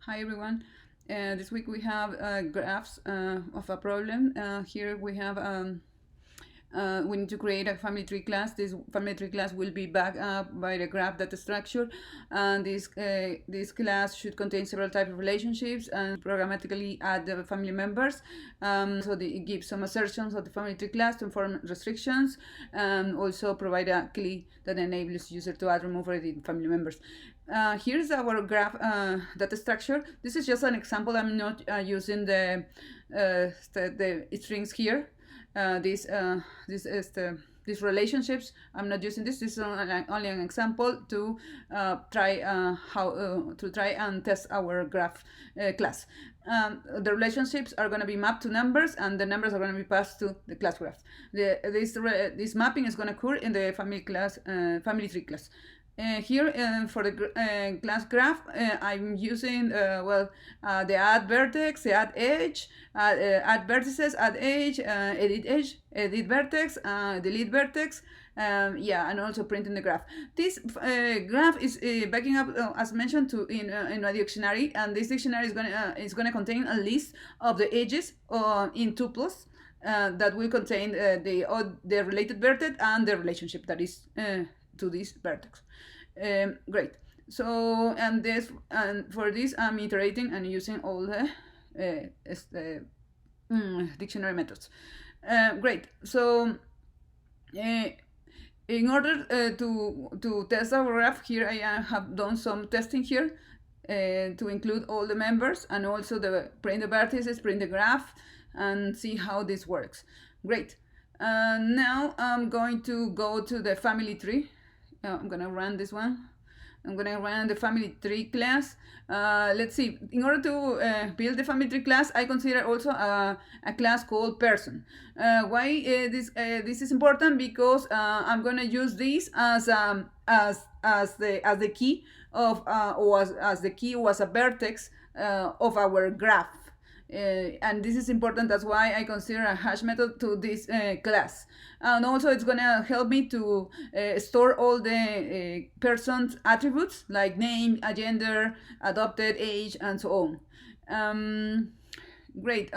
Hi everyone. This week we have graphs of a problem. Here we have we need to create a family tree class. This family tree class will be backed up by the graph data structure, and this class should contain several types of relationships and programmatically add the family members. It gives some assertions of the family tree class to inform restrictions, and also provide a key that enables user to add, remove, or edit family members. Here's our graph data structure. This is just an example. I'm not using the strings here. These relationships. I'm not using this. This is only an example to try and test our graph class. The relationships are going to be mapped to numbers, and the numbers are going to be passed to the class graph. This mapping is going to occur in the family tree class. Here for the class graph, I'm using the add vertex, the add edge, add vertices, add edge, edit vertex, delete vertex, and also printing the graph. This graph is backing up, as mentioned, in a dictionary, and this dictionary is gonna contain a list of the edges in tuples. That will contain the related vertex and the relationship that is to this vertex. Great. So for this I'm iterating and using all the dictionary methods. Great. So in order to test our graph, here I have done some testing here to include all the members and also print the vertices, print the graph, and see how this works. Great. Now I'm going to go to the family tree. I'm gonna run this one. I'm gonna run the family tree class. Let's see. In order to build the family tree class, I consider also a class called person. Why this is important? Because I'm gonna use this as the key of or as the key or as a vertex of our graph. And this is important. That's why I consider a hash method to this class. And also it's gonna help me to store all the person's attributes like name, gender, adopted, age, and so on. Great.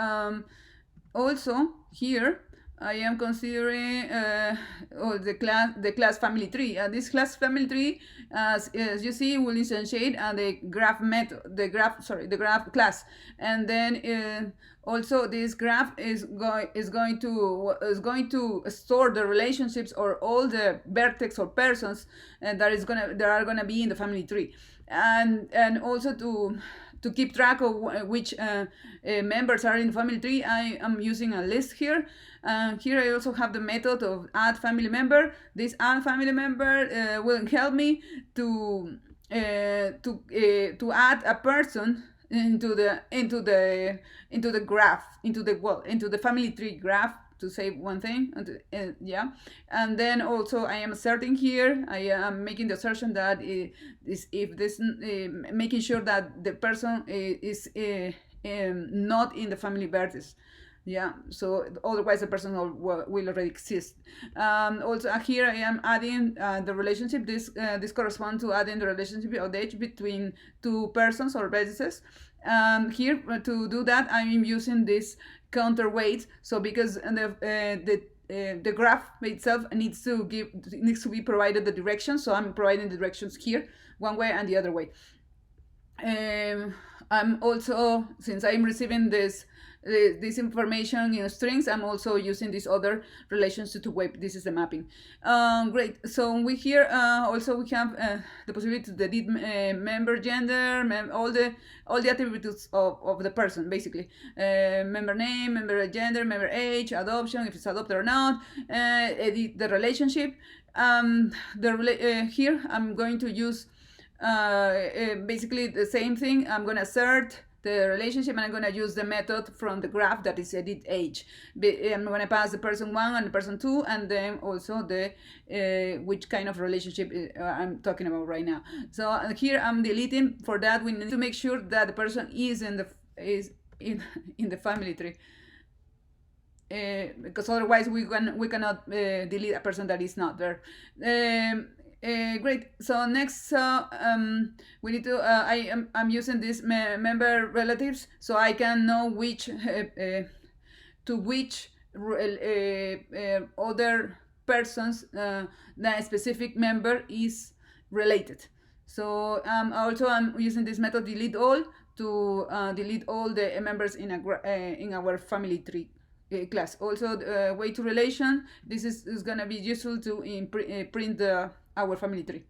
Also here I am considering the class family tree. This class family tree, as you see, will instantiate the graph method, the graph class, and then also this graph is going to store the relationships or all the vertex or persons that are gonna be in the family tree, and also to keep track of which members are in the family tree, I am using a list here. Here I also have the method of add family member. This add family member will help me to add a person into the graph, into the family tree graph, to say one thing. And then also I am asserting here, I am making the assertion that making sure that the person is not in the family vertex. So otherwise the person will already exist. Also here I am adding the relationship. This corresponds to adding the relationship of age between two persons or vertices. Here to do that I'm using this counterweight. So because the graph itself needs to be provided the direction, so I'm providing the directions here one way and the other way. I'm also, since I'm receiving this information in strings, I'm also using these other relations to web. This is the mapping. Great. So we here also we have the possibility to delete member, gender, all the attributes of the person, basically. Member name, member gender, member age, adoption, if it's adopted or not, edit the relationship. Here I'm going to use basically the same thing. I'm going to assert the relationship, and I'm going to use the method from the graph that is edit age. I'm going to pass the person 1 and the person 2, and then also the which kind of relationship I'm talking about right now. So here I'm deleting. For that we need to make sure that the person is in the family tree. Because otherwise we cannot delete a person that is not there. Great. So next, we need to. I'm using this member relatives, so I can know which to which other persons that specific member is related. So also I'm using this method delete all to delete all the members in our family tree class. Also, way to relation. This is gonna be useful to print our family tree.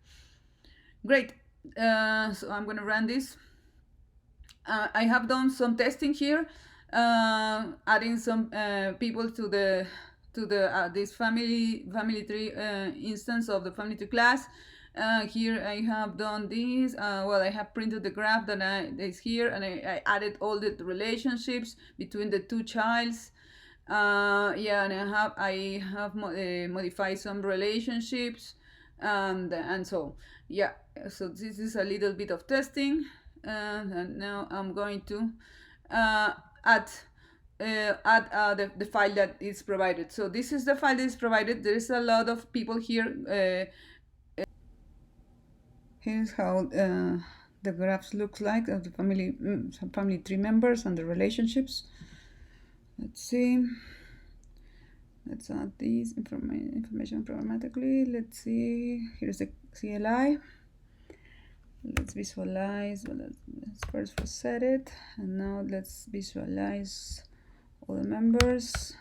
Great. So I'm gonna run this. I have done some testing here, adding some people to the this family tree instance of the family tree class. Here I have done this. Well, I have printed the graph that is here, and I added all the relationships between the two childs. Yeah, and I have modified some relationships, and so yeah. So this is a little bit of testing, and now I'm going to add the file that is provided. So this is the file that is provided. There is a lot of people here. Here's how the graphs looks like of the family tree members and the relationships. Let's see. Let's add these information programmatically. Let's see. Here's the CLI. Let's visualize. Well, let's first reset it, and now let's visualize all the members.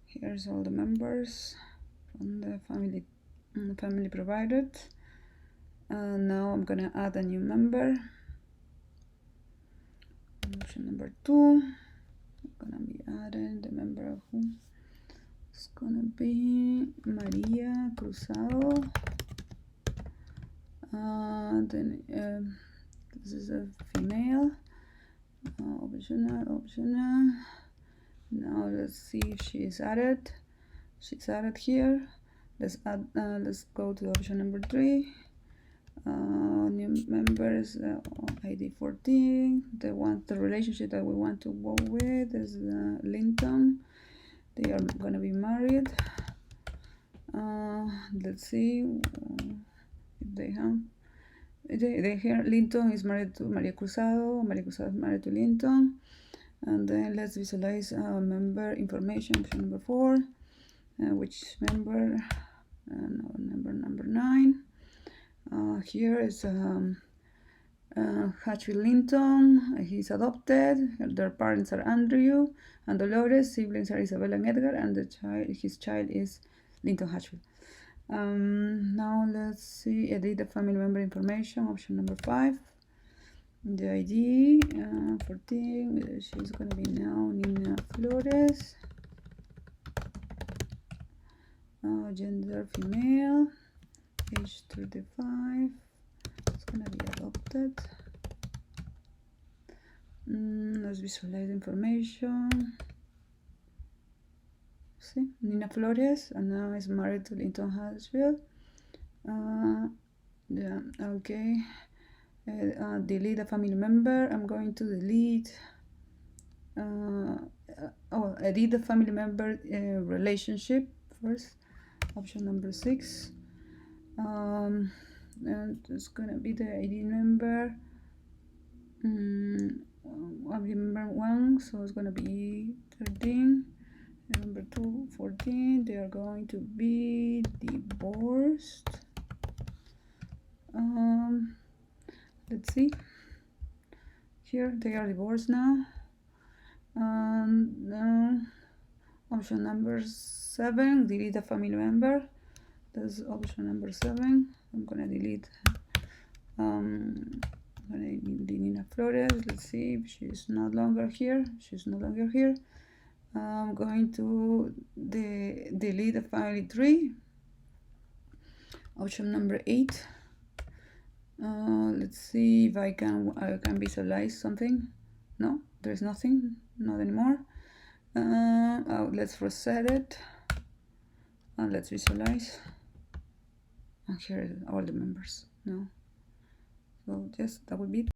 Here's all the members from the family provided. Now I'm gonna add a new member. Option number 2. I'm gonna be adding the member who is gonna be Maria Cruzado. Then this is a female. Optional. Now let's see if she is added. She's added here. Let's go to option number 3. New members, ID 14. The relationship that we want to go with is Linton. They are gonna be married. Let's see if they have. They here Linton is married to Maria Cruzado. Maria Cruzado is married to Linton. And then let's visualize member information. Option number 4. Which member? Number 9. Here is Hatchfield Linton. He's adopted. Their parents are Andrew and Dolores. Siblings are Isabella and Edgar, and his child is Linton Hatchfield. Now let's see, edit the family member information. Option number 5. The ID 14. She's gonna be now Nina Flores. Gender female. Age 35. It's gonna be adopted. Let's visualize information. See, Nina Flores, and now is married to Linton Hatchfield. Yeah, okay. Delete a family member. I'm going to delete. Edit the family member relationship first. Option number 6. And it's gonna be the ID member. Member 1, so it's gonna be 13. Number 2, 14. They are going to be divorced. Let's see. Here they are divorced now. Option number 7. Delete a family member. That's option number 7. I'm gonna delete. Nina Flores. Let's see if she's no longer here. She's no longer here. I'm going to delete the family tree. Option number 8. Let's see if I can visualize something. No, there's nothing. Not anymore. Let's reset it. And let's visualize. And here are all the members. No. So just that would be it.